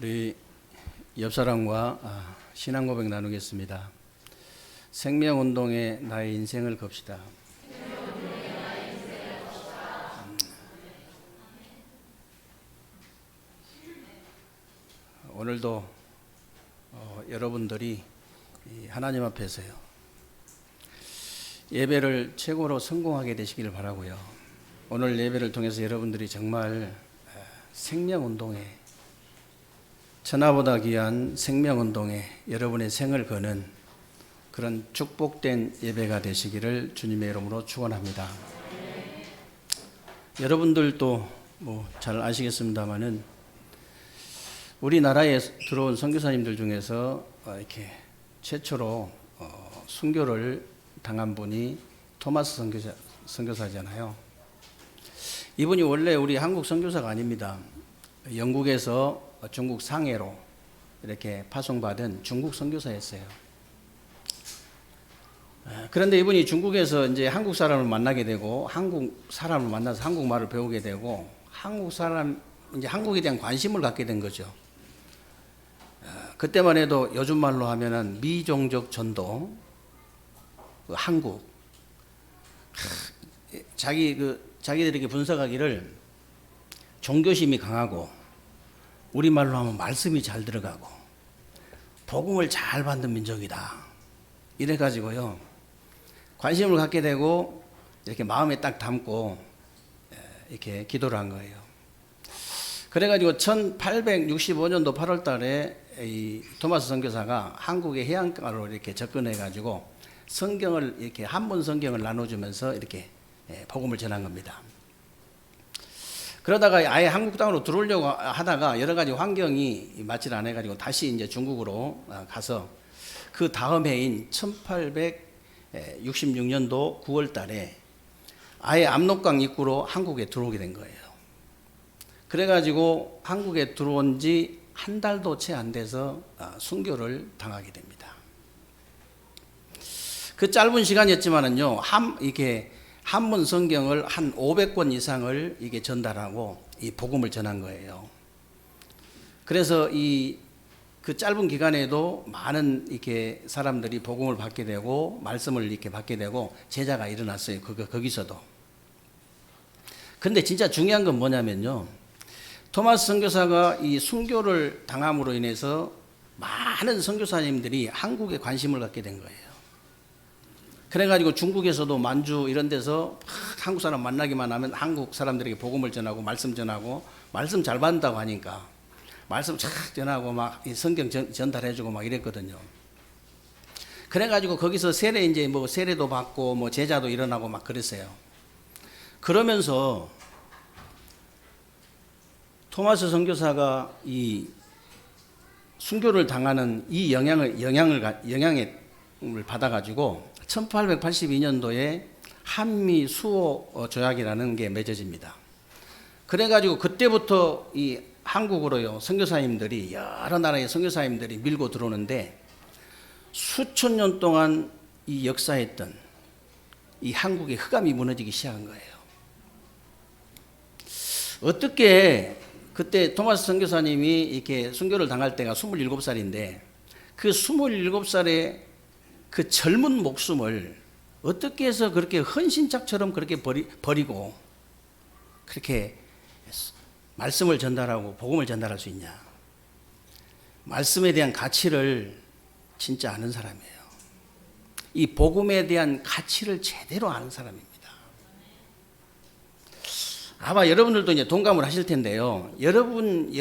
우리 옆 사람과 신앙 고백 나누겠습니다. 생명운동에 나의 인생을 겁시다. 오늘도 여러분들이 하나님 앞에서요 예배를 최고로 성공하게 되시기를 바라고요. 오늘 예배를 통해서 여러분들이 정말 생명운동에, 천하보다 귀한 생명운동에 여러분의 생을 거는 그런 축복된 예배가 되시기를 주님의 이름으로 축원합니다. 여러분들도 잘 아시겠습니다마는 우리나라에 들어온 선교사님들 중에서 이렇게 최초로 순교를 당한 분이 토마스 선교사잖아요. 이분이 원래 우리 한국 선교사가 아닙니다. 영국에서 중국 상해로 이렇게 파송받은 중국 선교사였어요. 그런데 이분이 중국에서 이제 한국 사람을 만나게 되고 한국 사람을 만나서 한국말을 배우게 되고 이제 한국에 대한 관심을 갖게 된 거죠. 그때만 해도 요즘 말로 하면은 미종족 전도, 한국. 자기들에게 분석하기를 종교심이 강하고 우리말로 하면 말씀이 잘 들어가고 복음을 잘 받는 민족이다. 이래가지고요 관심을 갖게 되고 이렇게 마음에 딱 담고 이렇게 기도를 한 거예요. 그래가지고 1865년도 8월 달에 이 토마스 선교사가 한국의 해안가로 이렇게 접근해가지고 성경을 이렇게 한문 성경을 나눠주면서 이렇게 복음을 전한 겁니다. 그러다가 아예 한국 땅으로 들어오려고 하다가 여러 가지 환경이 맞질 않아가지고 다시 이제 중국으로 가서 그 다음 해인 1866년도 9월 달에 아예 압록강 입구로 한국에 들어오게 된 거예요. 그래가지고 한국에 들어온 지 한 달도 채 안 돼서 순교를 당하게 됩니다. 그 짧은 시간이었지만은요, 이게 한문 성경을 한 500권 이상을 이게 전달하고 이 복음을 전한 거예요. 그래서 그 짧은 기간에도 많은 이렇게 사람들이 복음을 받게 되고 말씀을 이렇게 받게 되고 제자가 일어났어요. 거기서도. 그런데 진짜 중요한 건 뭐냐면요, 토마스 선교사가 이 순교를 당함으로 인해서 많은 선교사님들이 한국에 관심을 갖게 된 거예요. 그래가지고 중국에서도 만주 이런 데서 한국 사람 만나기만 하면 한국 사람들에게 복음을 전하고 말씀 전하고 말씀 잘 받는다고 하니까 말씀 쫙 전하고 막 성경 전달해주고 막 이랬거든요. 그래가지고 거기서 세례도 받고 제자도 일어나고 막 그랬어요. 그러면서 토마스 선교사가 이 순교를 당하는 이 영향을 받아가지고 1882년도에 한미 수호 조약이라는 게 맺어집니다. 그래가지고 그때부터 이 한국으로요 선교사님들이 여러 나라의 선교사님들이 밀고 들어오는데 수천 년 동안 이 역사했던 이 한국의 흑암이 무너지기 시작한 거예요. 어떻게 그때 토마스 선교사님이 이렇게 순교를 당할 때가 27살인데 그 27살의 그 젊은 목숨을 어떻게 해서 그렇게 헌신짝처럼 그렇게 버리고 그렇게 말씀을 전달하고 복음을 전달할 수 있냐. 말씀에 대한 가치를 진짜 아는 사람이에요. 이 복음에 대한 가치를 제대로 아는 사람입니다. 아마 여러분들도 이제 동감을 하실 텐데요. 여러분이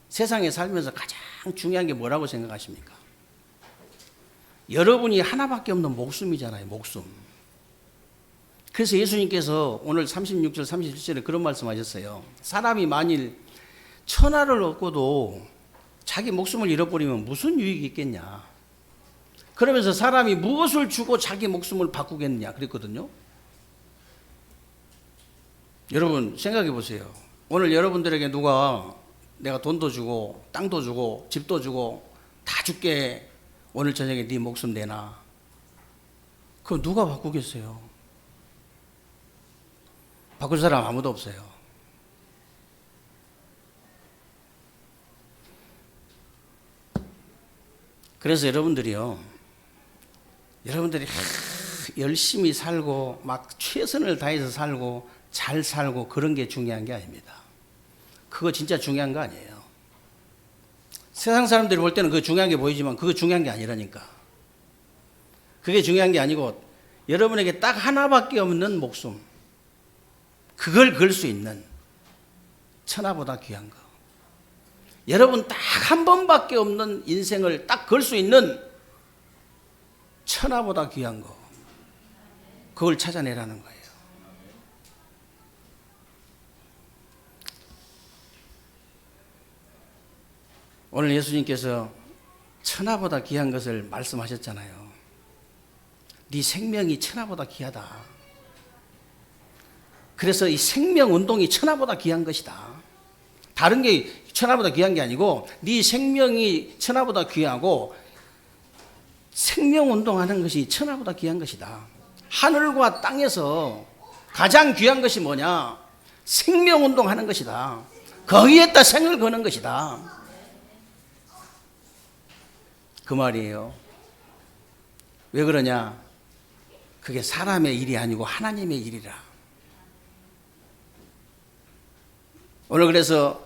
세상에 살면서 가장 중요한 게 뭐라고 생각하십니까? 여러분이 하나밖에 없는 목숨이잖아요. 목숨. 그래서 예수님께서 오늘 36절 37절에 그런 말씀하셨어요. 사람이 만일 천하를 얻고도 자기 목숨을 잃어버리면 무슨 유익이 있겠냐. 그러면서 사람이 무엇을 주고 자기 목숨을 바꾸겠느냐 그랬거든요. 여러분 생각해 보세요. 오늘 여러분들에게 누가 내가 돈도 주고 땅도 주고 집도 주고 다 줄게, 오늘 저녁에 네 목숨 내놔. 그럼 누가 바꾸겠어요? 바꿀 사람 아무도 없어요. 그래서 여러분들이 열심히 살고 막 최선을 다해서 살고 잘 살고 그런 게 중요한 게 아닙니다. 그거 진짜 중요한 거 아니에요. 세상 사람들이 볼 때는 그거 중요한 게 보이지만 그거 중요한 게 아니라니까. 그게 중요한 게 아니고 여러분에게 딱 하나밖에 없는 목숨, 그걸 걸 수 있는 천하보다 귀한 거, 여러분 딱 한 번밖에 없는 인생을 딱 걸 수 있는 천하보다 귀한 거, 그걸 찾아내라는 거예요. 오늘 예수님께서 천하보다 귀한 것을 말씀하셨잖아요. 네 생명이 천하보다 귀하다. 그래서 이 생명운동이 천하보다 귀한 것이다. 다른 게 천하보다 귀한 게 아니고 네 생명이 천하보다 귀하고 생명운동하는 것이 천하보다 귀한 것이다. 하늘과 땅에서 가장 귀한 것이 뭐냐? 생명운동하는 것이다. 거기에다 생을 거는 것이다. 그 말이에요. 왜 그러냐? 그게 사람의 일이 아니고 하나님의 일이라. 오늘 그래서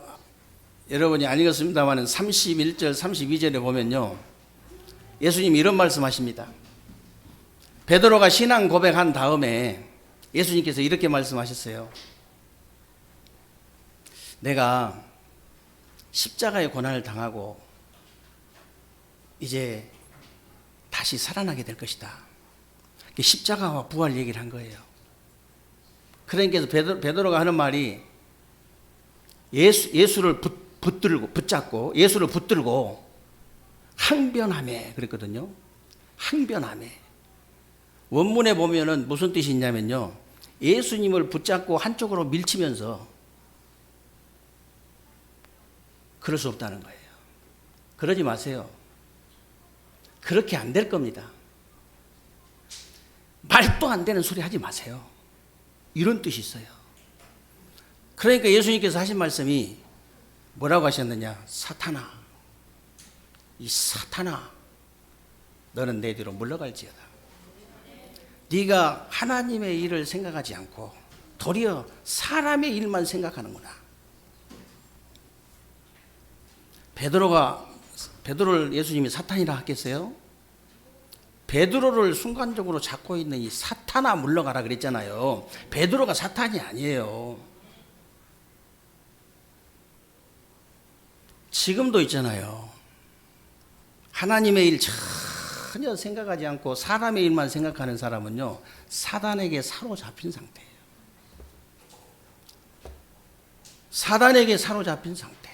여러분이 안 읽었습니다만 31절 32절에 보면요, 예수님이 이런 말씀하십니다. 베드로가 신앙 고백한 다음에 예수님께서 이렇게 말씀하셨어요. 내가 십자가의 고난을 당하고 이제 다시 살아나게 될 것이다. 십자가와 부활 얘기를 한 거예요. 그러니까 베드로가 하는 말이 예수를 붙잡고 예수를 붙들고 항변하매 그랬거든요. 항변하매. 원문에 보면은 무슨 뜻이 있냐면요, 예수님을 붙잡고 한쪽으로 밀치면서 그럴 수 없다는 거예요. 그러지 마세요. 그렇게 안 될 겁니다. 말도 안 되는 소리 하지 마세요. 이런 뜻이 있어요. 그러니까 예수님께서 하신 말씀이 뭐라고 하셨느냐? 사탄아, 이 사탄아, 너는 내 뒤로 물러갈지어다. 네가 하나님의 일을 생각하지 않고 도리어 사람의 일만 생각하는구나. 베드로를 예수님이 사탄이라 하겠어요? 베드로를 순간적으로 잡고 있는 이 사탄아 물러가라 그랬잖아요. 베드로가 사탄이 아니에요. 지금도 있잖아요. 하나님의 일 전혀 생각하지 않고 사람의 일만 생각하는 사람은요, 사단에게 사로잡힌 상태예요. 사단에게 사로잡힌 상태.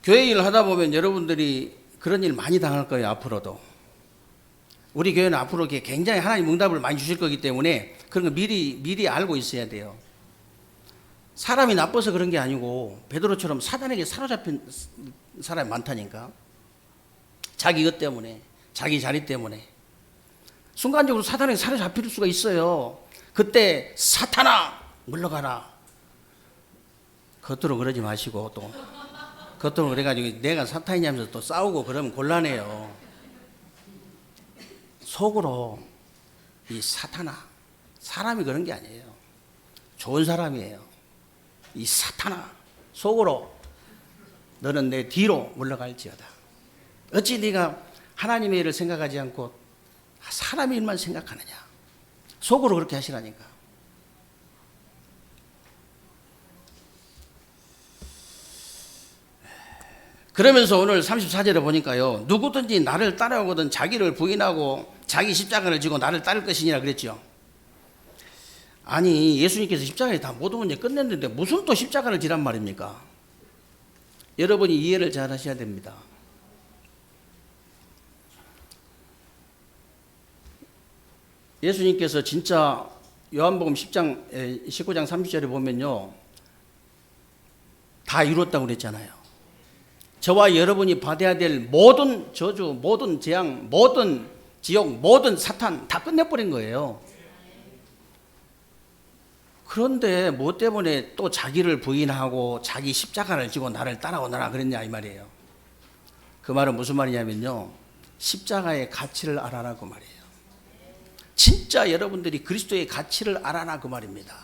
교회 일을 하다 보면 여러분들이 그런 일 많이 당할 거예요. 앞으로도. 우리 교회는 앞으로 굉장히 하나님 응답을 많이 주실 거기 때문에 그런 거 미리 알고 있어야 돼요. 사람이 나빠서 그런 게 아니고 베드로처럼 사단에게 사로잡힌 사람이 많다니까. 자기 것 때문에, 자기 자리 때문에 순간적으로 사단에게 사로잡힐 수가 있어요. 그때 사탄아 물러가라. 겉으로 그러지 마시고 또 겉으로 그래가지고 내가 사탄이냐면서 또 싸우고 그러면 곤란해요. 속으로 이 사탄아, 사람이 그런 게 아니에요. 좋은 사람이에요. 이 사탄아, 속으로 너는 내 뒤로 물러갈지어다. 어찌 네가 하나님의 일을 생각하지 않고 사람의 일만 생각하느냐. 속으로 그렇게 하시라니까. 그러면서 오늘 34절에 보니까요, 누구든지 나를 따라오거든 자기를 부인하고 자기 십자가를 지고 나를 따를 것이니라 그랬죠. 아니, 예수님께서 십자가에 다 모든 문제 끝냈는데 무슨 또 십자가를 지란 말입니까? 여러분이 이해를 잘 하셔야 됩니다. 예수님께서 진짜 요한복음 19장 30절에 보면요, 다 이뤘다고 그랬잖아요. 저와 여러분이 받아야 될 모든 저주, 모든 재앙, 모든 지옥, 모든 사탄 다 끝내버린 거예요. 그런데 뭐 때문에 또 자기를 부인하고 자기 십자가를 지고 나를 따라오너라 그랬냐 이 말이에요. 그 말은 무슨 말이냐면요, 십자가의 가치를 알아라 그 말이에요. 진짜 여러분들이 그리스도의 가치를 알아라 그 말입니다.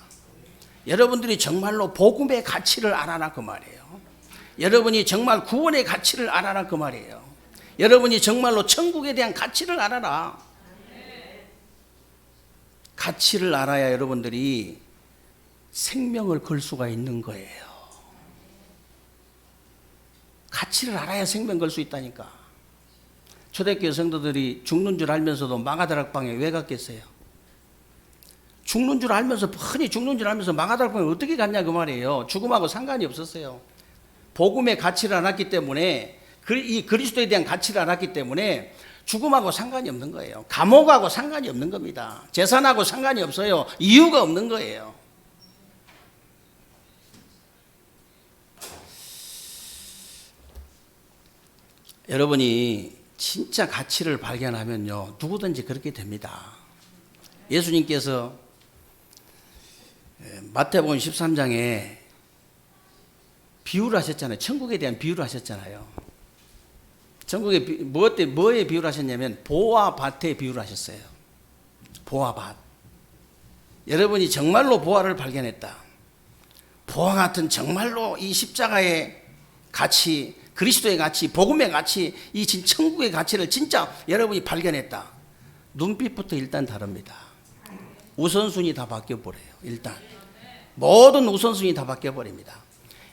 여러분들이 정말로 복음의 가치를 알아라 그 말이에요. 여러분이 정말 구원의 가치를 알아라 그 말이에요. 여러분이 정말로 천국에 대한 가치를 알아라. 가치를 알아야 여러분들이 생명을 걸 수가 있는 거예요. 가치를 알아야 생명 걸 수 있다니까. 초대교회 성도들이 죽는 줄 알면서도 마가다락방에 왜 갔겠어요? 죽는 줄 알면서, 흔히 죽는 줄 알면서 마가다락방에 어떻게 갔냐 그 말이에요. 죽음하고 상관이 없었어요. 복음의 가치를 알았기 때문에, 이 그리스도에 대한 가치를 알았기 때문에 죽음하고 상관이 없는 거예요. 감옥하고 상관이 없는 겁니다. 재산하고 상관이 없어요. 이유가 없는 거예요. 여러분이 진짜 가치를 발견하면요, 누구든지 그렇게 됩니다. 예수님께서 마태복음 13장에 비유를 하셨잖아요. 천국에 대한 비유를 하셨잖아요. 천국에 뭐에 비유를 하셨냐면 보와 밭에 비유를 하셨어요. 보와 밭. 여러분이 정말로 보화를 발견했다. 보화 같은 정말로 이 십자가의 가치, 그리스도의 가치, 복음의 가치, 이 천국의 가치를 진짜 여러분이 발견했다. 눈빛부터 일단 다릅니다. 우선순위 다 바뀌어버려요. 일단 모든 우선순위 다 바뀌어버립니다.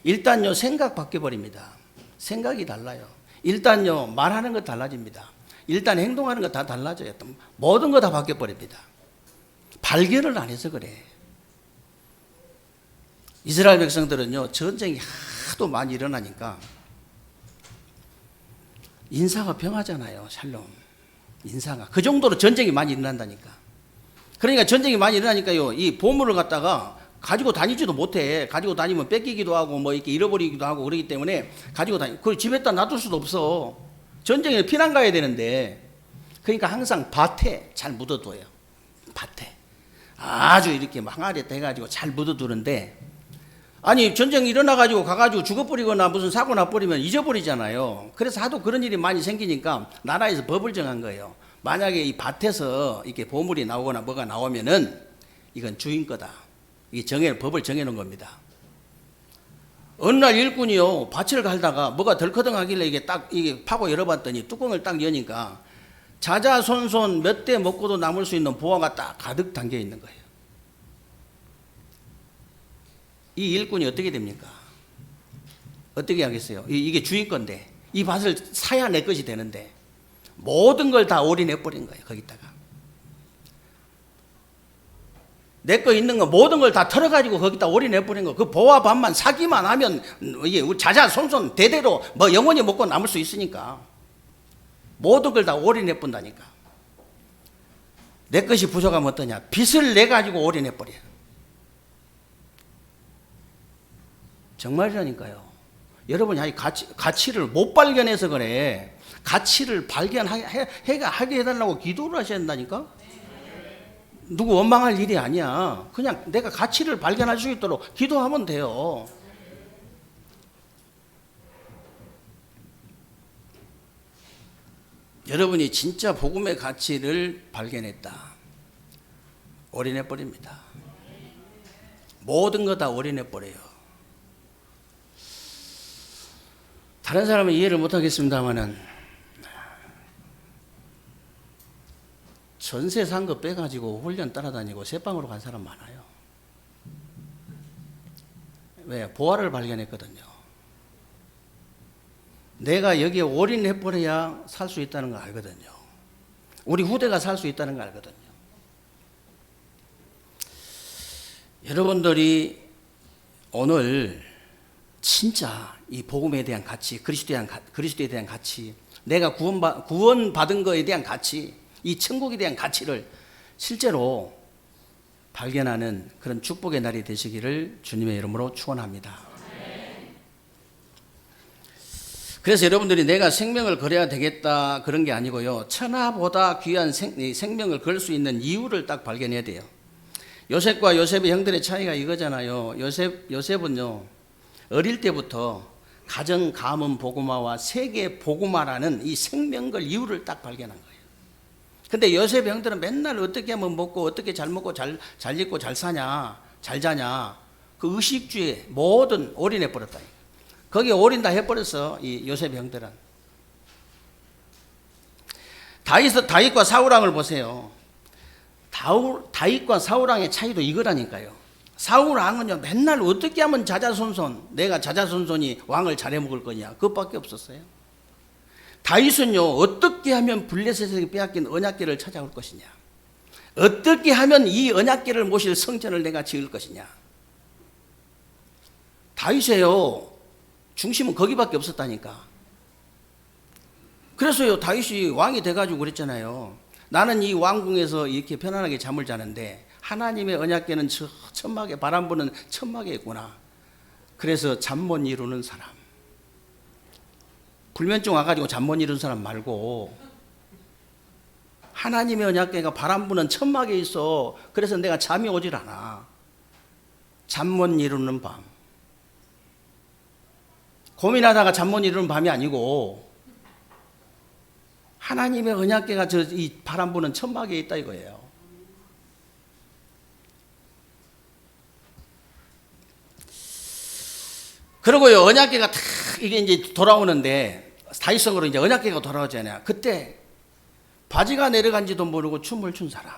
일단요, 생각 바뀌어버립니다. 생각이 달라요. 일단요, 말하는 거 달라집니다. 일단 행동하는 거 다 달라져요. 모든 거 다 바뀌어버립니다. 발견을 안 해서 그래. 이스라엘 백성들은요, 전쟁이 하도 많이 일어나니까 인사가 병하잖아요. 샬롬. 인사가. 그 정도로 전쟁이 많이 일어난다니까. 그러니까 전쟁이 많이 일어나니까요, 이 보물을 갖다가 가지고 다니지도 못해. 가지고 다니면 뺏기기도 하고 뭐 이렇게 잃어버리기도 하고 그러기 때문에 가지고 그걸 집에다 놔둘 수도 없어. 전쟁에 피난 가야 되는데. 그러니까 항상 밭에 잘 묻어둬요. 밭에. 아주 이렇게 항아리에 해가지고 잘 묻어두는데, 아니 전쟁이 일어나가지고 가가지고 죽어버리거나 무슨 사고 나버리면 잊어버리잖아요. 그래서 하도 그런 일이 많이 생기니까 나라에서 법을 정한 거예요. 만약에 이 밭에서 이렇게 보물이 나오거나 뭐가 나오면은 이건 주인 거다. 이게 법을 정해놓은 겁니다. 어느 날 일꾼이요, 밭을 갈다가 뭐가 덜커덩하길래 이게 파고 열어봤더니 뚜껑을 딱 여니까 자자손손 몇 대 먹고도 남을 수 있는 보화가 딱 가득 담겨 있는 거예요. 이 일꾼이 어떻게 됩니까? 어떻게 하겠어요? 이게 주인 건데, 이 밭을 사야 내 것이 되는데 모든 걸 다 올인해버린 거예요. 거기다가 내 거 있는 거 모든 걸 다 털어가지고 거기다 올인해버린 거. 그 보화 밭만 사기만 하면 이게 자자손손 대대로 뭐 영원히 먹고 남을 수 있으니까 모든 걸 다 올인해본다니까. 내 것이 부족하면 어떠냐? 빚을 내가지고 올인해버려. 정말이라니까요. 여러분이 가치를 못 발견해서 그래. 가치를 발견하게 해달라고 기도를 하셔야 된다니까. 누구 원망할 일이 아니야. 그냥 내가 가치를 발견할 수 있도록 기도하면 돼요. 여러분이 진짜 복음의 가치를 발견했다. 올인해버립니다. 모든 거 다 올인해버려요. 다른 사람은 이해를 못하겠습니다만은 전세 산 거 빼가지고 훈련 따라다니고 새방으로 간 사람 많아요. 왜? 보화를 발견했거든요. 내가 여기에 올인해버려야 살 수 있다는 걸 알거든요. 우리 후대가 살 수 있다는 걸 알거든요. 여러분들이 오늘 진짜 이 복음에 대한 가치, 그리스도에 대한 가치, 내가 구원받은 것에 대한 가치, 이 천국에 대한 가치를 실제로 발견하는 그런 축복의 날이 되시기를 주님의 이름으로 축원합니다. 그래서 여러분들이 내가 생명을 걸어야 되겠다 그런 게 아니고요, 천하보다 귀한 생명을 걸 수 있는 이유를 딱 발견해야 돼요. 요셉과 요셉의 형들의 차이가 이거잖아요. 요셉은요, 어릴 때부터 가정 가문 복음화와 세계 복음화라는 이 생명걸 이유를 딱 발견한 거예요. 근데 요셉의 형들은 맨날 어떻게 하면 먹고 어떻게 잘 먹고 잘 입고 잘 사냐 잘 자냐 그 의식주의에 모든 올인해 버렸다. 거기에 올인 다 해버렸어 이 요셉의 형들은. 다윗과 사울왕을 보세요. 다윗과 사울왕의 차이도 이거라니까요. 사울왕은요 맨날 어떻게 하면 내가 자자손손이 왕을 잘해 먹을 거냐 그것밖에 없었어요. 다윗은요 어떻게 하면 블레셋에게 빼앗긴 언약궤를 찾아올 것이냐, 어떻게 하면 이 언약궤를 모실 성전을 내가 지을 것이냐. 다윗이에요 중심은 거기밖에 없었다니까. 그래서요 다윗이 왕이 돼가지고 그랬잖아요. 나는 이 왕궁에서 이렇게 편안하게 잠을 자는데 하나님의 언약궤는 저 천막에 바람 부는 천막에 있구나. 그래서 잠 못 이루는 사람, 불면증 와가지고 잠 못 이루는 사람 말고 하나님의 언약궤가 바람 부는 천막에 있어. 그래서 내가 잠이 오질 않아. 잠 못 이루는 밤, 고민하다가 잠 못 이루는 밤이 아니고 하나님의 언약궤가 이 바람 부는 천막에 있다 이거예요. 그리고요 언약궤가 탁 이게 이제 돌아오는데 다윗성으로 이제 언약궤가 돌아오잖아요. 그때 바지가 내려간지도 모르고 춤을 춘 사람.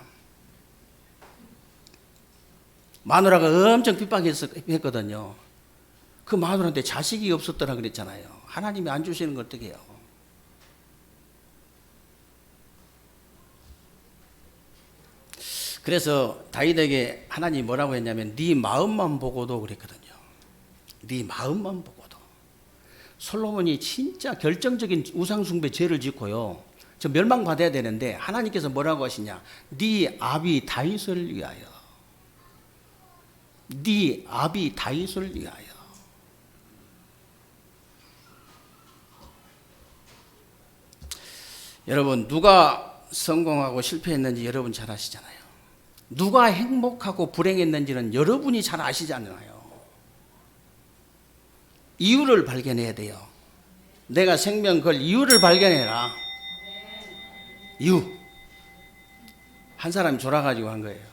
마누라가 엄청 핍박했거든요. 그 마누라한테 자식이 없었더라 그랬잖아요. 하나님이 안 주시는 걸 어떻게 해요? 그래서 다윗에게 하나님이 뭐라고 했냐면 네 마음만 보고도 그랬거든요. 네 마음만 보고도. 솔로몬이 진짜 결정적인 우상숭배 죄를 짓고요. 저 멸망받아야 되는데 하나님께서 뭐라고 하시냐. 네 아비 다윗을 위하여. 네 아비 다윗을 위하여. 여러분 누가 성공하고 실패했는지 여러분 잘 아시잖아요. 누가 행복하고 불행했는지는 여러분이 잘 아시잖아요. 이유를 발견해야 돼요. 내가 생명 걸 이유를 발견해라. 이유. 한 사람이 졸아가지고 한 거예요.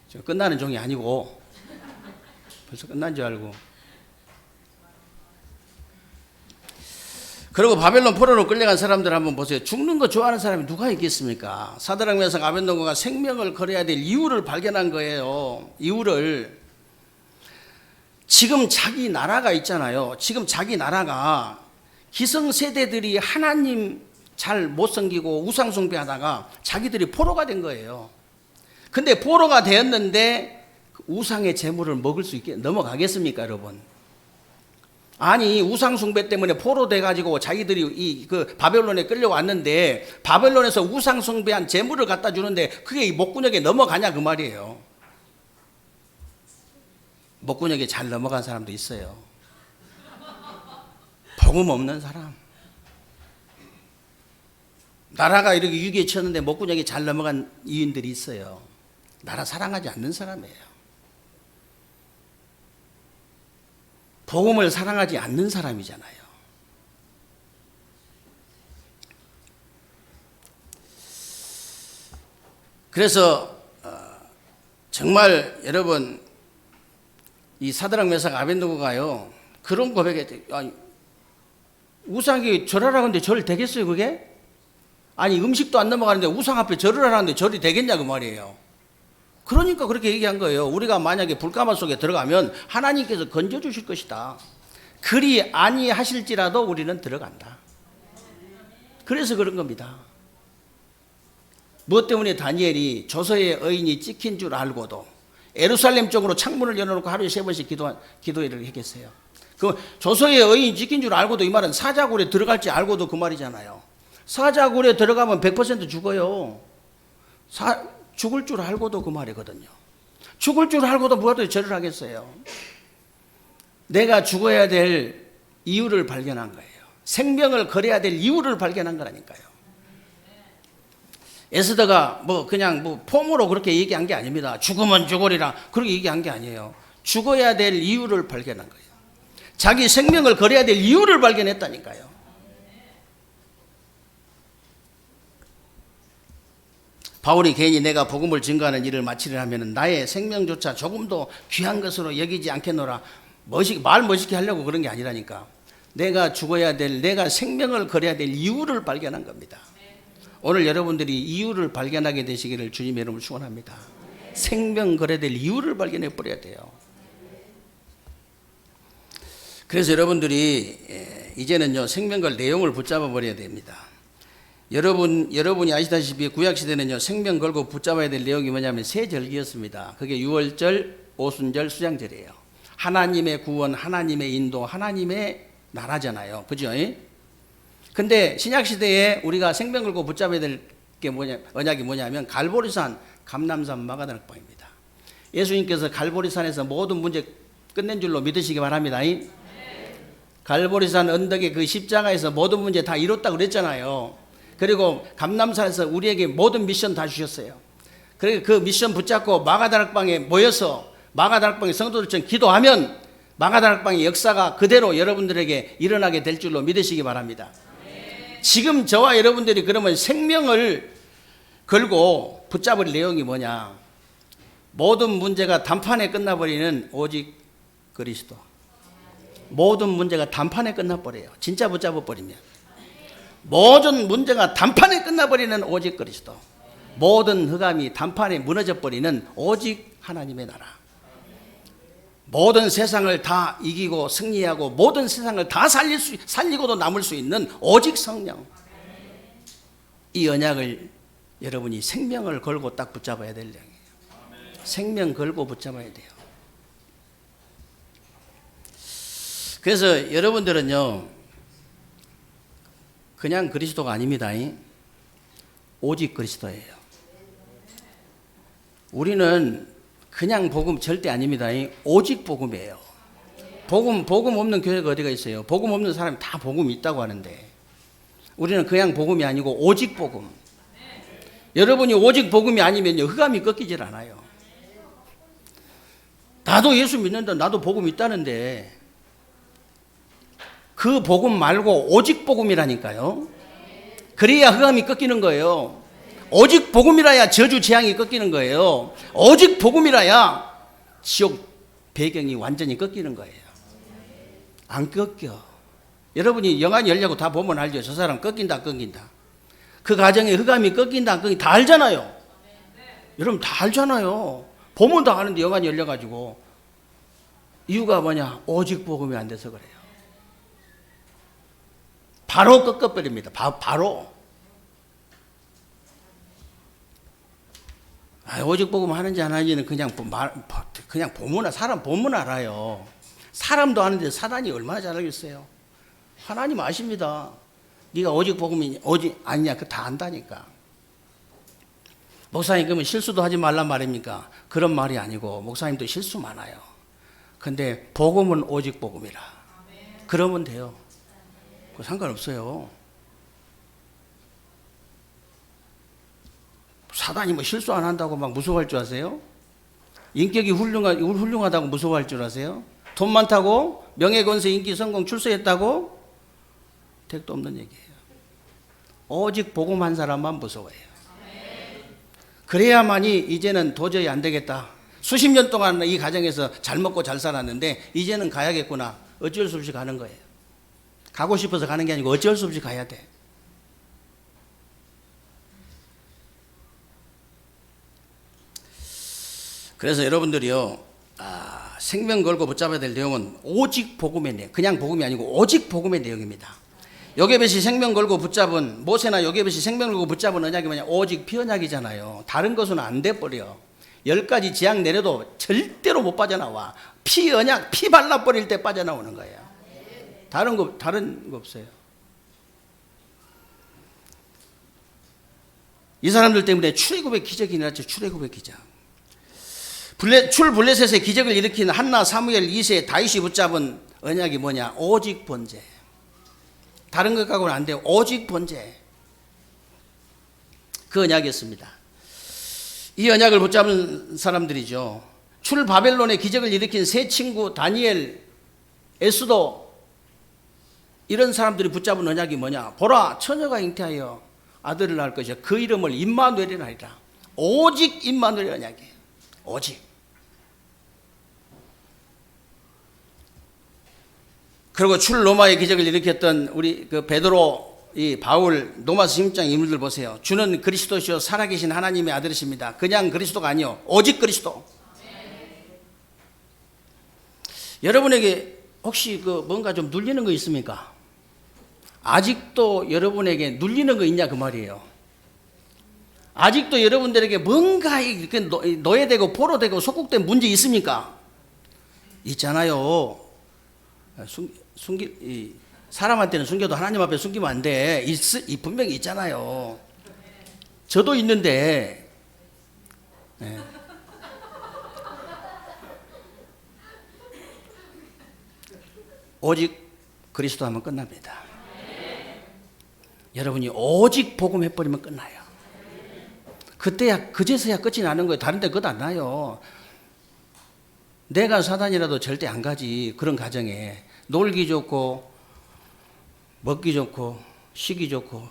저 끝나는 종이 아니고 벌써 끝난 줄 알고. 그리고 바벨론 포로로 끌려간 사람들 한번 보세요. 죽는 거 좋아하는 사람이 누가 있겠습니까? 사드락 메삭 아벤노고가 생명을 걸어야 될 이유를 발견한 거예요. 이유를. 지금 자기 나라가 있잖아요. 지금 자기 나라가 기성세대들이 하나님 잘 못 섬기고 우상숭배하다가 자기들이 포로가 된 거예요. 근데 포로가 되었는데 우상의 재물을 먹을 수 있게 넘어가겠습니까 여러분? 아니 우상숭배 때문에 포로 돼가지고 자기들이 그 바벨론에 끌려왔는데 바벨론에서 우상숭배한 재물을 갖다 주는데 그게 이 목구멍에 넘어가냐 그 말이에요. 목구멍에 잘 넘어간 사람도 있어요. 복음 없는 사람. 나라가 이렇게 위기에 처했는데 목구멍에 잘 넘어간 이인들이 있어요. 나라 사랑하지 않는 사람이에요. 복음을 사랑하지 않는 사람이잖아요. 그래서 정말 여러분 이 사드락 메삭 아벤노고가요 그런 고백에 우상이 절하라 하는데 절 되겠어요 그게? 아니 음식도 안 넘어가는데 우상 앞에 절을 하라는데 절이 되겠냐 그 말이에요. 그러니까 그렇게 얘기한 거예요. 우리가 만약에 불가마 속에 들어가면 하나님께서 건져주실 것이다. 그리 아니하실지라도 우리는 들어간다. 그래서 그런 겁니다. 무엇 때문에 다니엘이 조서의 의인이 찍힌 줄 알고도 예루살렘 쪽으로 창문을 열어놓고 하루에 3번씩 기도를 했겠어요. 그 조서의 의인이 찍힌 줄 알고도 이 말은 사자굴에 들어갈지 알고도 그 말이잖아요. 사자굴에 들어가면 100% 죽어요. 죽을 줄 알고도 그 말이거든요. 죽을 줄 알고도 뭐하러 절을 하겠어요. 내가 죽어야 될 이유를 발견한 거예요. 생명을 걸어야 될 이유를 발견한 거라니까요. 에스더가 그냥 폼으로 그렇게 얘기한 게 아닙니다. 죽으면 죽으리라 그렇게 얘기한 게 아니에요. 죽어야 될 이유를 발견한 거예요. 자기 생명을 걸어야 될 이유를 발견했다니까요. 바울이 괜히 내가 복음을 증거하는 일을 마치려 하면 나의 생명조차 조금도 귀한 것으로 여기지 않겠노라. 말 멋있게 하려고 그런 게 아니라니까. 내가 죽어야 될, 내가 생명을 걸어야 될 이유를 발견한 겁니다. 오늘 여러분들이 이유를 발견하게 되시기를 주님의 이름으로 축원합니다. 생명 걸어야 될 이유를 발견해 버려야 돼요. 그래서 여러분들이 이제는요, 생명 걸 내용을 붙잡아 버려야 됩니다. 여러분이 아시다시피 구약시대는요, 생명 걸고 붙잡아야 될 내용이 뭐냐면 세 절기였습니다. 그게 유월절, 오순절, 수장절이에요. 하나님의 구원, 하나님의 인도, 하나님의 나라잖아요. 그죠? 근데 신약시대에 우리가 생명 걸고 붙잡아야 될 게 언약이 뭐냐면 갈보리산, 감람산, 마가다락방입니다. 예수님께서 갈보리산에서 모든 문제 끝낸 줄로 믿으시기 바랍니다. 갈보리산 언덕의 그 십자가에서 모든 문제 다 이뤘다고 그랬잖아요. 그리고 감람산에서 우리에게 모든 미션 다 주셨어요. 그리고 그 미션 붙잡고 마가다락방에 모여서 마가다락방의 성도들처럼 기도하면 마가다락방의 역사가 그대로 여러분들에게 일어나게 될 줄로 믿으시기 바랍니다. 지금 저와 여러분들이 그러면 생명을 걸고 붙잡을 내용이 뭐냐? 모든 문제가 단판에 끝나버리는 오직 그리스도. 모든 문제가 단판에 끝나버려요. 진짜 붙잡아버리면. 모든 문제가 단판에 끝나버리는 오직 그리스도. 모든 흑암이 단판에 무너져버리는 오직 하나님의 나라. 모든 세상을 다 이기고 승리하고 모든 세상을 다 살리고도 남을 수 있는 오직 성령. 이 언약을 여러분이 생명을 걸고 딱 붙잡아야 될 내용이에요. 생명 걸고 붙잡아야 돼요. 그래서 여러분들은요, 그냥 그리스도가 아닙니다. 오직 그리스도예요. 우리는 그냥 복음 절대 아닙니다. 오직 복음이에요. 복음 없는 교회가 어디가 있어요? 복음 없는 사람이 다 복음이 있다고 하는데 우리는 그냥 복음이 아니고 오직 복음. 여러분이 오직 복음이 아니면요, 흑암이 꺾이질 않아요. 나도 예수 믿는다, 나도 복음 있다는데 그 복음 말고 오직 복음이라니까요. 그래야 흑암이 꺾이는 거예요. 오직 복음이라야 저주 재앙이 꺾이는 거예요. 오직 복음이라야 지옥 배경이 완전히 꺾이는 거예요. 안 꺾여. 여러분이 영안 열려고 다 보면 알죠. 저 사람 꺾인다 안 꺾인다. 그 가정에 흑암이 꺾인다 안 꺾인다 다 알잖아요. 여러분 다 알잖아요. 보면 다 아는데 영안이 열려가지고. 이유가 뭐냐? 오직 복음이 안 돼서 그래요. 바로 꺾어버립니다. 바로. 오직 복음 하는지 안 하는지는 그냥 보면, 사람 보면 알아요. 사람도 아는데 사단이 얼마나 잘 알겠어요. 하나님 아십니다. 네가 오직 복음이 오직 아니냐, 그거 다 안다니까. 목사님 그러면 실수도 하지 말란 말입니까? 그런 말이 아니고 목사님도 실수 많아요. 근데 복음은 오직 복음이라. 그러면 돼요. 그거 상관없어요. 사단이 뭐 실수 안 한다고 막 무서워할 줄 아세요? 인격이 훌륭하다고 무서워할 줄 아세요? 돈 많다고 명예, 권세, 인기, 성공, 출세했다고 택도 없는 얘기예요. 오직 복음한 사람만 무서워해요. 그래야만이 이제는 도저히 안 되겠다. 수십 년 동안 이 가정에서 잘 먹고 잘 살았는데 이제는 가야겠구나. 어쩔 수 없이 가는 거예요. 가고 싶어서 가는 게 아니고 어쩔 수 없이 가야 돼. 그래서 여러분들이요, 생명 걸고 붙잡아야 될 내용은 오직 복음의 내용, 그냥 복음이 아니고 오직 복음의 내용입니다. 요게벳이 생명 걸고 붙잡은, 모세나 요게벳이 생명 걸고 붙잡은 언약이 뭐냐? 오직 피언약이잖아요. 다른 것은 안 돼버려. 10가지 지약 내려도 절대로 못 빠져나와. 피언약, 피 발라버릴 때 빠져나오는 거예요. 다른 거 없어요. 이 사람들 때문에 출애굽의 기적이 일어났죠. 출애굽의 기적. 블레셋의 기적을 일으킨 한나, 사무엘 2세 다윗이 붙잡은 언약이 뭐냐? 오직 번제. 다른 것 갖고는 안 돼요. 오직 번제. 그 언약이었습니다. 이 언약을 붙잡은 사람들이죠. 출 바벨론의 기적을 일으킨 세 친구 다니엘, 에스도 이런 사람들이 붙잡은 언약이 뭐냐? 보라, 처녀가 잉태하여 아들을 낳을 것이야. 그 이름을 임마누엘이라 하리라. 오직 임마누엘 언약이에요. 오직. 그리고 출 로마의 기적을 일으켰던 우리 그 베드로, 이 바울, 로마서 16장 인물들 보세요. 주는 그리스도시요 살아계신 하나님의 아들이십니다. 그냥 그리스도가 아니요, 오직 그리스도. 여러분에게 혹시 그 뭔가 좀 눌리는 거 있습니까? 아직도 여러분에게 눌리는 거 있냐 그 말이에요. 아직도 여러분들에게 뭔가 이렇게 노예되고 포로되고 속국된 문제 있습니까? 있잖아요. 사람한테는 숨겨도 하나님 앞에 숨기면 안 돼. 분명히 있잖아요. 저도 있는데. 네. 오직 그리스도 하면 끝납니다. 여러분이 오직 복음해버리면 끝나요. 그때야, 그제서야 끝이 나는 거예요. 다른 데 끝 안 나요. 내가 사단이라도 절대 안 가지. 그런 가정에. 놀기 좋고, 먹기 좋고, 쉬기 좋고,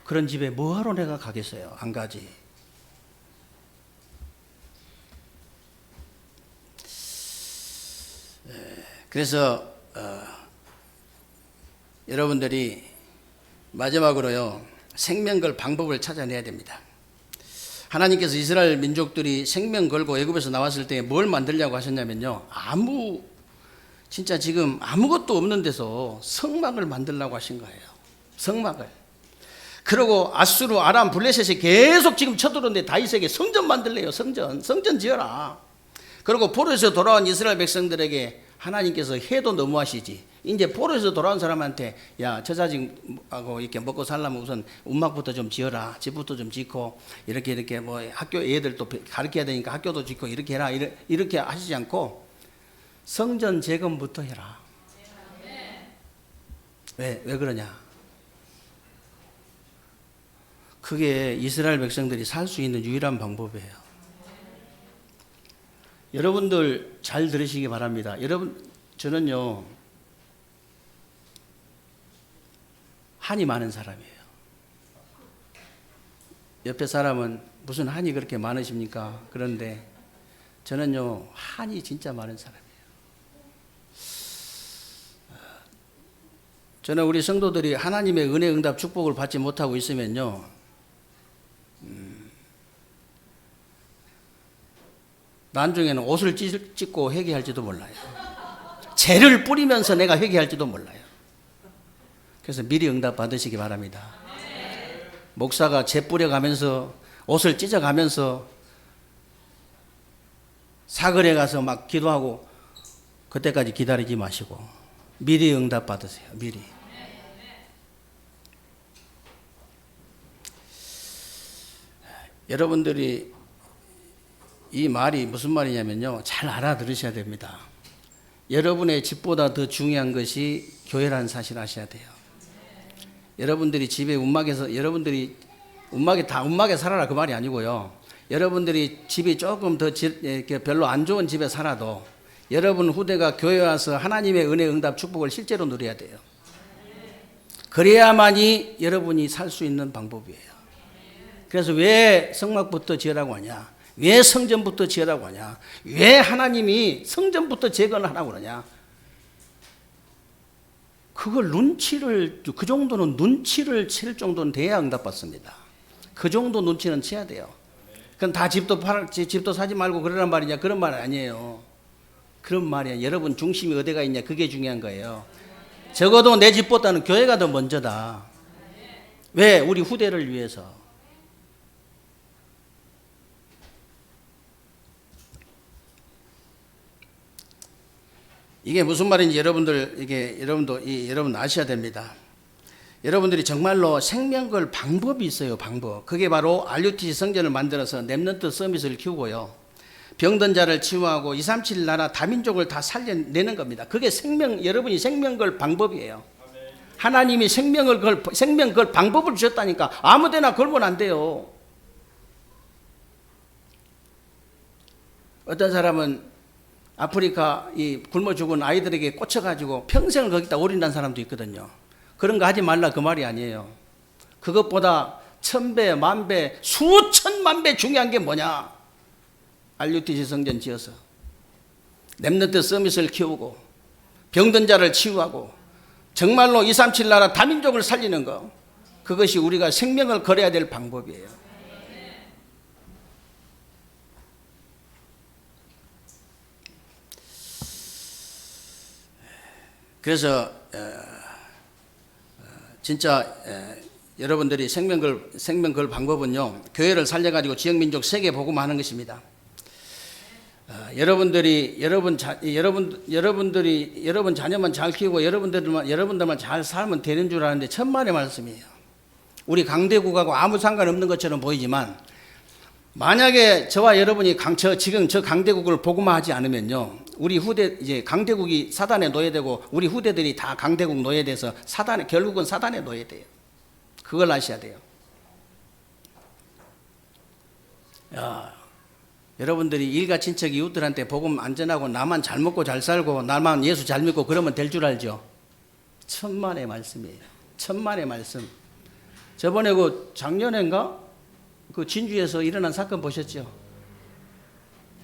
그런 집에 뭐하러 내가 가겠어요? 안 가지. 그래서 여러분들이 마지막으로요, 생명 걸 방법을 찾아내야 됩니다. 하나님께서 이스라엘 민족들이 생명 걸고 애굽에서 나왔을 때 뭘 만들려고 하셨냐면요, 진짜 지금 아무것도 없는 데서 성막을 만들려고 하신 거예요. 성막을. 그리고 아수르, 아람, 블레셋이 계속 지금 쳐들어오는데 다윗에게 성전 만들래요. 성전 지어라. 그리고 포로에서 돌아온 이스라엘 백성들에게 하나님께서 해도 너무하시지. 이제 포로에서 돌아온 사람한테, 야, 저자식하고 이렇게 먹고 살려면 우선 움막부터 좀 지어라. 집부터 좀 짓고, 이렇게 뭐 학교 애들 또 가르쳐야 되니까 학교도 짓고 이렇게 해라. 이렇게 하시지 않고 성전 재건부터 해라. 왜 그러냐? 그게 이스라엘 백성들이 살 수 있는 유일한 방법이에요. 여러분들 잘 들으시기 바랍니다. 여러분, 저는요, 한이 많은 사람이에요. 옆에 사람은 무슨 한이 그렇게 많으십니까? 그런데 저는요, 한이 진짜 많은 사람이에요. 저는 우리 성도들이 하나님의 은혜, 응답, 축복을 받지 못하고 있으면요, 나중에는 옷을 찢고 회개할지도 몰라요. 재를 뿌리면서 내가 회개할지도 몰라요. 그래서 미리 응답 받으시기 바랍니다. 목사가 재 뿌려가면서 옷을 찢어가면서 사거리에 가서 막 기도하고 그때까지 기다리지 마시고 미리 응답 받으세요. 미리. 여러분들이 이 말이 무슨 말이냐면요, 잘 알아들으셔야 됩니다. 여러분의 집보다 더 중요한 것이 교회라는 사실 아셔야 돼요. 여러분들이 집에 여러분들이 운막에 살아라 그 말이 아니고요. 여러분들이 집이 조금 더 별로 안 좋은 집에 살아도 여러분 후대가 교회 와서 하나님의 은혜, 응답, 축복을 실제로 누려야 돼요. 그래야만이 여러분이 살 수 있는 방법이에요. 그래서 왜 성막부터 지으라고 하냐? 왜 성전부터 지으라고 하냐? 왜 하나님이 성전부터 재건을 하라고 그러냐? 그 정도는 눈치를 챌 정도는 돼야 응답받습니다. 그 정도 눈치는 채야 돼요. 그럼 다 집도 사지 말고 그러란 말이냐? 그런 말 아니에요. 그런 말이야. 여러분 중심이 어디가 있냐? 그게 중요한 거예요. 적어도 내 집보다는 교회가 더 먼저다. 왜? 우리 후대를 위해서. 이게 무슨 말인지 여러분 아셔야 됩니다. 여러분들이 정말로 생명 걸 방법이 있어요. 방법. 그게 바로 RUTC 성전을 만들어서 렘넌트 서밋을 키우고요, 병든 자를 치유하고 237 나라 다민족을 다 살려내는 겁니다. 그게 여러분이 생명 걸 방법이에요. 하나님이 생명 걸 방법을 주셨다니까. 아무데나 걸면 안 돼요. 어떤 사람은 아프리카 이 굶어 죽은 아이들에게 꽂혀가지고 평생을 거기다 올인한 사람도 있거든요. 그런 거 하지 말라 그 말이 아니에요. 그것보다 1000배, 10,000배, 수천만 배 중요한 게 뭐냐? RUTC 성전 지어서 렘넌트 서밋을 키우고 병든 자를 치유하고 정말로 237 나라 다민족을 살리는 거, 그것이 우리가 생명을 걸어야 될 방법이에요. 그래서 진짜 여러분들이 생명 걸 방법은요, 교회를 살려가지고 지역민족 세계 복음화하는 것입니다. 여러분 자녀만 잘 키우고 여러분들만 잘 살면 되는 줄 아는데 천만의 말씀이에요. 우리 강대국하고 아무 상관없는 것처럼 보이지만, 만약에 저와 여러분이 지금 저 강대국을 복음화하지 않으면요, 우리 후대 이제 강대국이 사단에 노예되고 우리 후대들이 다 강대국 노예돼서 결국은 사단에 노예돼요. 그걸 아셔야 돼요. 여러분들이 일가 친척 이웃들한테 복음 안 전하고 나만 잘 먹고 잘 살고 나만 예수 잘 믿고 그러면 될 줄 알죠? 천만의 말씀이에요. 천만의 말씀. 저번에 작년인가 그 진주에서 일어난 사건 보셨죠?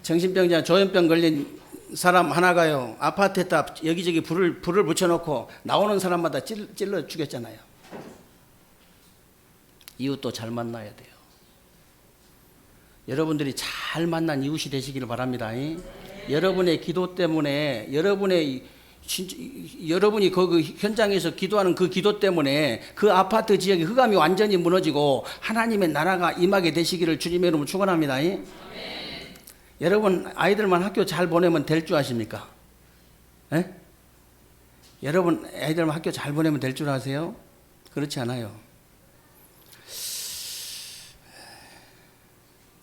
정신병자 조현병 걸린 사람 하나가요, 아파트에다 여기저기 불을 붙여놓고 나오는 사람마다 찔러 죽였잖아요. 이웃도 잘 만나야 돼요. 여러분들이 잘 만난 이웃이 되시기를 바랍니다. 여러분의 기도 때문에, 여러분이 그 현장에서 기도하는 그 기도 때문에 그 아파트 지역의 흑암이 완전히 무너지고 하나님의 나라가 임하게 되시기를 주님의 이름으로 축원합니다. 여러분 아이들만 학교 잘 보내면 될 줄 아십니까? 여러분 아이들만 학교 잘 보내면 될 줄 아세요? 그렇지 않아요.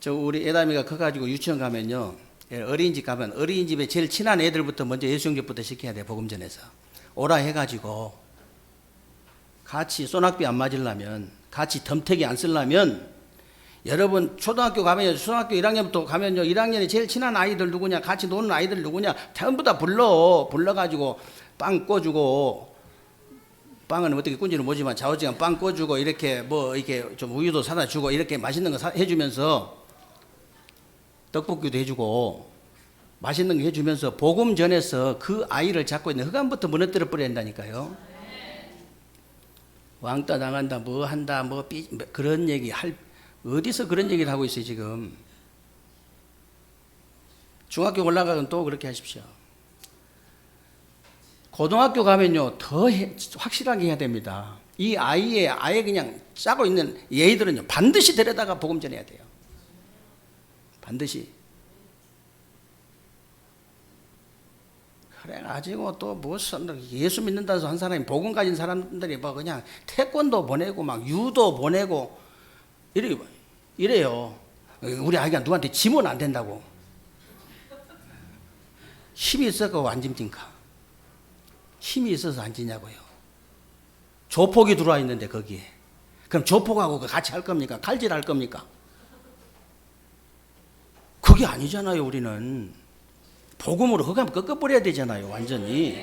우리 애담이가 커가지고 유치원 가면요, 어린이집 가면 어린이집에 제일 친한 애들부터 먼저 예수 영접부터 시켜야 돼. 복음 전에서 오라 해가지고 같이 소낙비 안 맞으려면, 같이 덤태기 안 쓰려면, 여러분 초등학교 가면, 초등학교 1학년부터 가면요, 1학년에 제일 친한 아이들 누구냐, 같이 노는 아이들 누구냐, 전부 다 불러가지고 빵 꿔주고, 빵은 어떻게 꾼지는 모르지만 좌우지간 빵 꿔주고, 이렇게 이렇게 좀 우유도 사다 주고, 이렇게 맛있는 거 해주면서, 떡볶이도 해주고 맛있는 거 해주면서 복음 전에서 그 아이를 잡고 있는 흑암부터 무너뜨려 버려야 한다니까요. 왕따 당한다, 뭐 한다, 그런 얘기 어디서 그런 얘기를 하고 있어요 지금. 중학교 올라가면 또 그렇게 하십시오. 고등학교 가면요 더 확실하게 해야 됩니다. 이 아예 그냥 짜고 있는 얘들은요 반드시 데려다가 복음 전해야 돼요. 반드시. 그래가지고 또 무슨 예수 믿는다고 해서 한 사람이 복음 가진 사람들이 그냥 태권도 보내고 유도 보내고 이래요. 우리 아이가 누구한테 지면 안 된다고. 힘이 있어서 안 집니까? 힘이 있어서 안 지냐고요. 조폭이 들어와 있는데 거기에. 그럼 조폭하고 같이 할 겁니까? 칼질할 겁니까? 그게 아니잖아요. 우리는 복음으로 흑암 꺾어버려야 되잖아요. 완전히.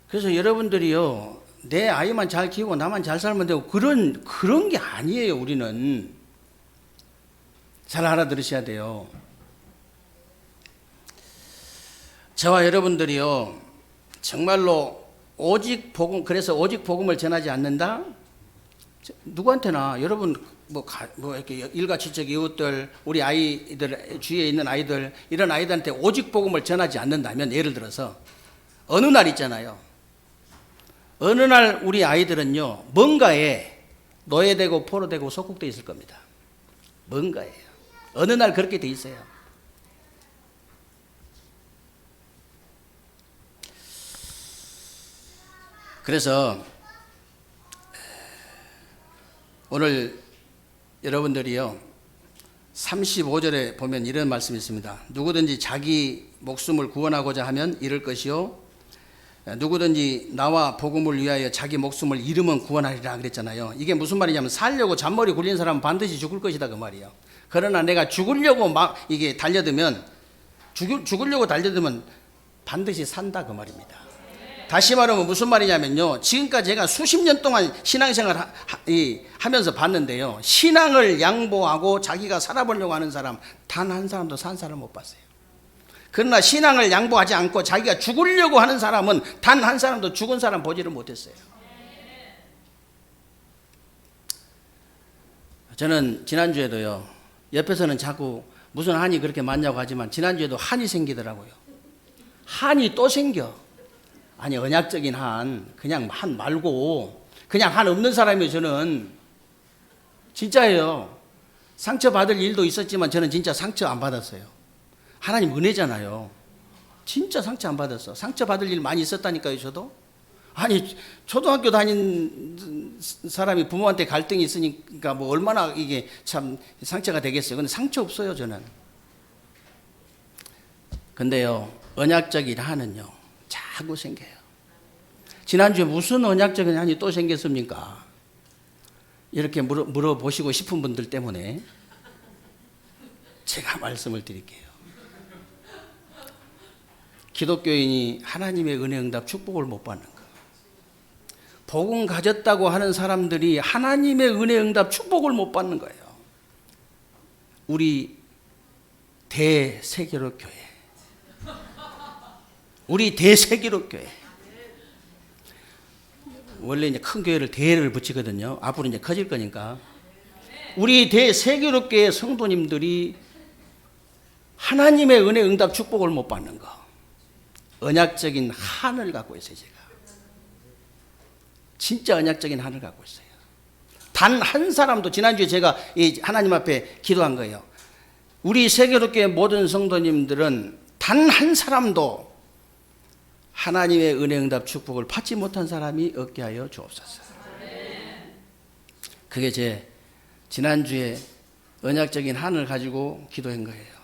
그래서 여러분들이요, 내 아이만 잘 키우고 나만 잘 살면 되고 그런 게 아니에요. 우리는 잘 알아들으셔야 돼요. 저와 여러분들이요, 정말로 그래서 오직 복음을 전하지 않는다. 누구한테나 여러분 이렇게 일가 친척 이웃들, 우리 아이들 주위에 있는 아이들, 이런 아이들한테 오직 복음을 전하지 않는다면, 예를 들어서 어느 날 있잖아요. 어느 날 우리 아이들은요 뭔가에 노예되고 포로되고 속국돼 있을 겁니다. 뭔가예요. 어느 날 그렇게 돼 있어요. 그래서 오늘 여러분들이요 35절에 보면 이런 말씀이 있습니다. 누구든지 자기 목숨을 구원하고자 하면 잃을 것이요, 누구든지 나와 복음을 위하여 자기 목숨을 잃으면 구원하리라 그랬잖아요. 이게 무슨 말이냐면, 살려고 잔머리 굴린 사람은 반드시 죽을 것이다 그 말이에요. 그러나 내가 죽으려고 막 이게 죽으려고 달려들면 반드시 산다 그 말입니다. 다시 말하면 무슨 말이냐면요, 지금까지 제가 수십 년 동안 신앙생활 하면서 봤는데요, 신앙을 양보하고 자기가 살아보려고 하는 사람 단 한 사람도 산 사람 못 봤어요. 그러나 신앙을 양보하지 않고 자기가 죽으려고 하는 사람은 단 한 사람도 죽은 사람 보지를 못했어요. 저는 지난주에도요, 옆에서는 자꾸 무슨 한이 그렇게 많냐고 하지만 지난주에도 한이 생기더라고요. 한이 또 생겨. 아니, 언약적인 한, 그냥 한 말고 그냥 한 없는 사람이에요. 저는 진짜예요. 상처받을 일도 있었지만 저는 진짜 상처 안 받았어요. 하나님 은혜잖아요. 진짜 상처 안 받았어. 상처받을 일 많이 있었다니까요. 저도. 아니, 초등학교 다닌 사람이 부모한테 갈등이 있으니까 뭐 얼마나 이게 참 상처가 되겠어요. 근데 상처 없어요, 저는. 근데요, 언약적인 한은요, 자꾸 생겨요. 지난주에 무슨 언약적인 한이 또 생겼습니까? 이렇게 물어보시고 싶은 분들 때문에 제가 말씀을 드릴게요. 기독교인이 하나님의 은혜, 응답, 축복을 못 받는 거. 복음 가졌다고 하는 사람들이 하나님의 은혜, 응답, 축복을 못 받는 거예요. 우리 대세계로 교회. 우리 대세계로 교회. 원래 이제 큰 교회를 대를 붙이거든요. 앞으로 이제 커질 거니까. 우리 대세계로 교회 성도님들이 하나님의 은혜, 응답, 축복을 못 받는 거. 언약적인 한을 갖고 있어요, 제가. 진짜 언약적인 한을 갖고 있어요. 단 한 사람도, 지난주에 제가 하나님 앞에 기도한 거예요. 우리 세계롭게 모든 성도님들은 단 한 사람도 하나님의 은혜, 응답, 축복을 받지 못한 사람이 없게 하여 주옵소서. 그게 제 지난주에 언약적인 한을 가지고 기도한 거예요.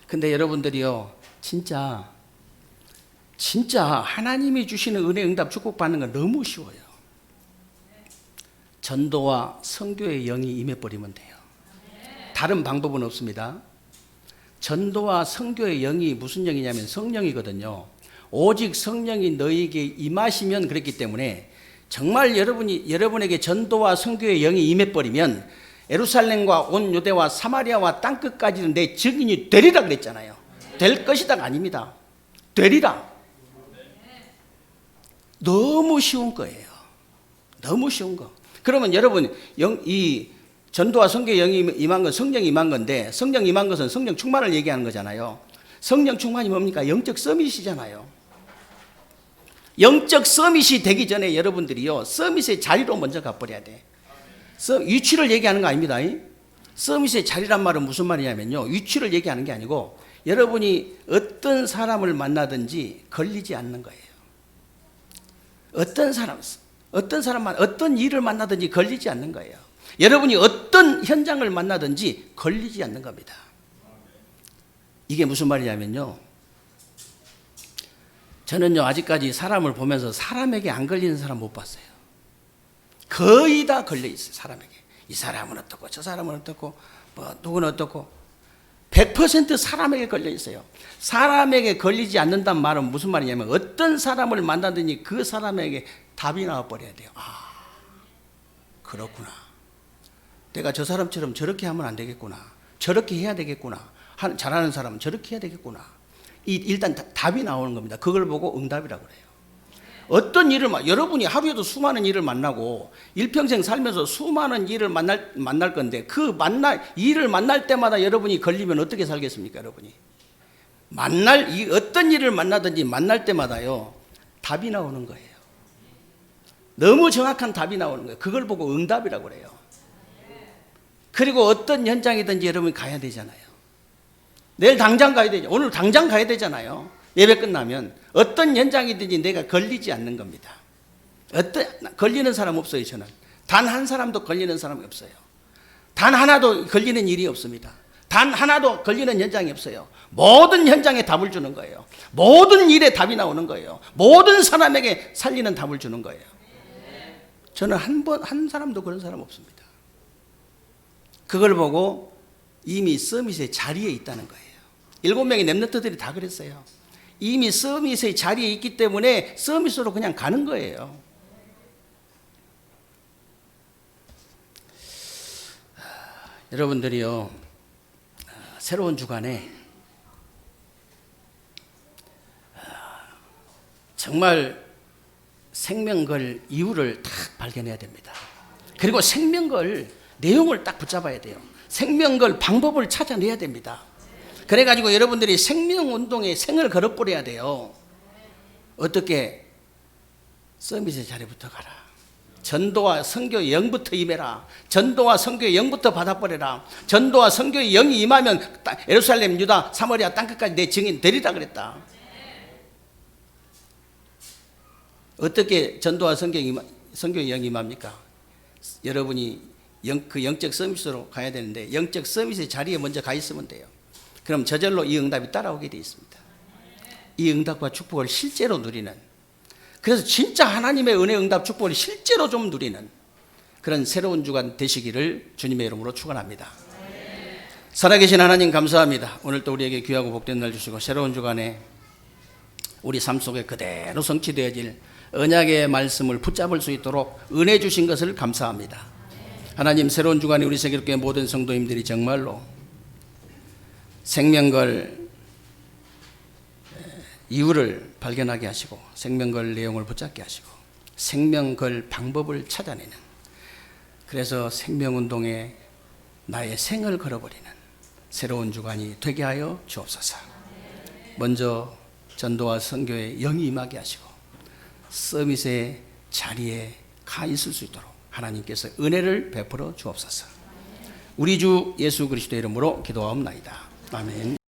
근데 여러분들이요, 진짜 하나님이 주시는 은혜, 응답, 축복 받는 건 너무 쉬워요. 전도와 선교의 영이 임해버리면 돼요. 다른 방법은 없습니다. 전도와 선교의 영이 무슨 영이냐면 성령이거든요. 오직 성령이 너희에게 임하시면 그랬기 때문에 정말 여러분에게 전도와 선교의 영이 임해버리면 예루살렘과 온 유대와 사마리아와 땅끝까지는 내 증인이 되리라 그랬잖아요. 될 것이다가 아닙니다. 되리라. 너무 쉬운 거예요. 너무 쉬운 거. 그러면 여러분, 이 전도와 선교의 영이 임한 건 성령이 임한 건데, 성령 임한 것은 성령 충만을 얘기하는 거잖아요. 성령 충만이 뭡니까? 영적 서밋이잖아요. 영적 서밋이 되기 전에 여러분들이요, 서밋의 자리로 먼저 가버려야 돼. 위치를 얘기하는 거 아닙니다. 서밋의 자리란 말은 무슨 말이냐면요, 위치를 얘기하는 게 아니고 여러분이 어떤 사람을 만나든지 걸리지 않는 거예요. 어떤 일을 만나든지 걸리지 않는 거예요. 여러분이 어떤 현장을 만나든지 걸리지 않는 겁니다. 이게 무슨 말이냐면요, 저는요, 아직까지 사람을 보면서 사람에게 안 걸리는 사람 못 봤어요. 거의 다 걸려 있어요, 사람에게. 이 사람은 어떻고, 저 사람은 어떻고, 뭐 누구는 어떻고. 100% 사람에게 걸려 있어요. 사람에게 걸리지 않는다는 말은 무슨 말이냐면, 어떤 사람을 만나든지 그 사람에게 답이 나와버려야 돼요. 아, 그렇구나. 내가 저 사람처럼 저렇게 하면 안 되겠구나. 저렇게 해야 되겠구나. 잘하는 사람은 저렇게 해야 되겠구나. 일단 답이 나오는 겁니다. 그걸 보고 응답이라고 그래요. 어떤 일을, 여러분이 하루에도 수많은 일을 만나고 일평생 살면서 수많은 일을 만날 건데, 일을 만날 때마다 여러분이 걸리면 어떻게 살겠습니까, 여러분이? 어떤 일을 만나든지 만날 때마다요, 답이 나오는 거예요. 너무 정확한 답이 나오는 거예요. 그걸 보고 응답이라고 그래요. 그리고 어떤 현장이든지 여러분이 가야 되잖아요. 내일 당장 가야 되죠. 오늘 당장 가야 되잖아요. 예배 끝나면 어떤 현장이든지 내가 걸리지 않는 겁니다. 걸리는 사람 없어요. 저는 단 한 사람도 걸리는 사람이 없어요. 단 하나도 걸리는 일이 없습니다. 단 하나도 걸리는 현장이 없어요. 모든 현장에 답을 주는 거예요. 모든 일에 답이 나오는 거예요. 모든 사람에게 살리는 답을 주는 거예요. 저는 한 사람도 그런 사람 없습니다. 그걸 보고 이미 서밋의 자리에 있다는 거예요. 7명의 렘넌트들이 다 그랬어요. 이미 서밋의 자리에 있기 때문에 서밋으로 그냥 가는 거예요. 여러분들이요, 새로운 주간에 정말 생명걸 이유를 딱 발견해야 됩니다. 그리고 생명걸 내용을 딱 붙잡아야 돼요. 생명걸 방법을 찾아내야 됩니다. 그래가지고 여러분들이 생명운동에 생을 걸어버려야 돼요. 어떻게? 서밋의 자리부터 가라. 전도와 선교의 영부터 임해라. 전도와 선교의 영부터 받아버려라. 전도와 선교의 영이 임하면 예루살렘, 유다, 사마리아 땅끝까지 내 증인 되리라 그랬다. 어떻게 전도와 선교의 영이 임합니까? 여러분이 그 영적 서밋으로 가야 되는데 영적 서밋의 자리에 먼저 가 있으면 돼요. 그럼 저절로 이 응답이 따라오게 되어 있습니다. 이 응답과 축복을 실제로 누리는, 그래서 진짜 하나님의 은혜, 응답, 축복을 실제로 좀 누리는 그런 새로운 주간 되시기를 주님의 이름으로 축원합니다. 살아계신 하나님 감사합니다. 오늘 또 우리에게 귀하고 복된 날 주시고 새로운 주간에 우리 삶 속에 그대로 성취되어질 언약의 말씀을 붙잡을 수 있도록 은혜 주신 것을 감사합니다. 하나님, 새로운 주간에 우리 세계교회 모든 성도님들이 정말로 생명걸 이유를 발견하게 하시고 생명걸 내용을 붙잡게 하시고 생명걸 방법을 찾아내는, 그래서 생명운동에 나의 생을 걸어버리는 새로운 주간이 되게 하여 주옵소서. 먼저 전도와 선교에 영이 임하게 하시고 서밋의 자리에 가 있을 수 있도록 하나님께서 은혜를 베풀어 주옵소서. 우리 주 예수 그리스도의 이름으로 기도하옵나이다. 아멘.